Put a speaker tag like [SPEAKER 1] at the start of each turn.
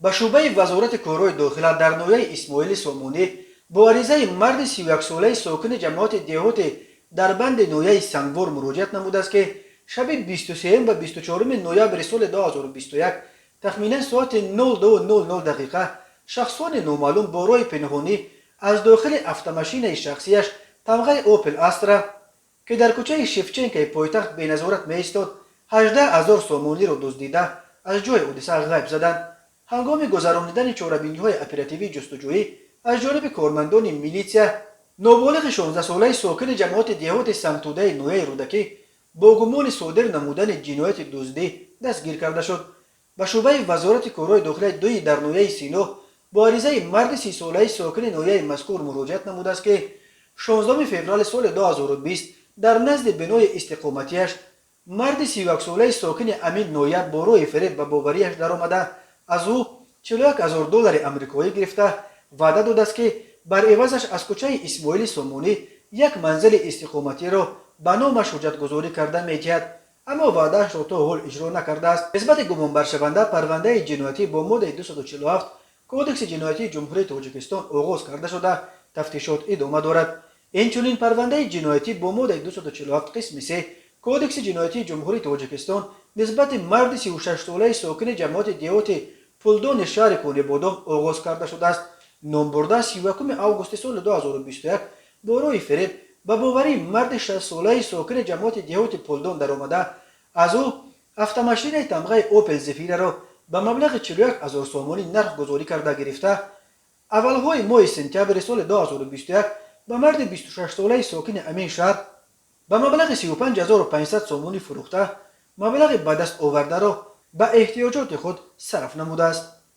[SPEAKER 1] به شعبه وزارت کورهای داخله در نویه اسماعیل سامونی با عریضه مرد 31 ساله ساکن جماعت دیهات در بند نویه سنگوار مراجعت نموده است که شب 23 و 24 نوامبر سال 2021 تخمینا ساعت 02:00 دقیقه شخصان نامعلوم با راه پنهانی از داخل автомашین شخصیش تمغه اوپل استرا که در کوچه شفچنکی پایتخت به نظارت می ایستاد 18,000 سومونی را دزدیده از جای حادثه غیب زدند. هنگام گذراندن چاره‌بینی‌های اپراتیوی جستجویی از جانب کارمندان میلیسیا، نابالغ 16 ساله ساکن جماعت دیهات سمتوده نویه رودکی با گمان صادر نمودن جنایت دزدی دستگیر کرده شد. به شعبه وزارت کورهای داخله دوی در نویه سینو با عریضه مرد 30 ساله ساکن نویه مذکور مراجعت نموده است که 16 فوریه سال 2020 در نزد بنای استقامتیش مرد 31 ساله ساکن امین نویه با راه فریب به باوریش درآمده از او 41,000 دلار آمریکایی گرفته وعده داده است که بر عوضش از کوچه اسماعیل سامونی یک منزل استقامتی را به نامش حجتگذاری کرده می‌دهد، اما وعده‌اش را تا حال اجرا نکرده است. نسبت گمانبر شونده پرونده جنایتی با ماده 247 کودکس جنایتی جمهوری تاجیکستان آغاز کرده شده تفتیشات ادامه دارد. اینچنین پرونده جنایتی با ماده 247 قسم 3 کودکس جنایتی جمهوری تاجیکستان نسبت مرد 36 ساله ساکن جماعت دیهات پلدان شهر کونه بادام آغاز کرده شده است. نامبرده 31 آگوست سال 2021 با راه فریب به باوری مرد 60 ساله ساکن جماعت دیهات پلدان درآمده از او автомашین تمغه اوپل زفیره را به مبلغ 41,000 سومانی نرخ گذاری کرده گرفته اولهای ماه سپتامبر سال 2021 به مرد 26 ساله ساکن امین شهر به مبلغ 35,500 سومانی فروخته مبلغ به دست آورده را به احتیاجات خود صرف نموده است.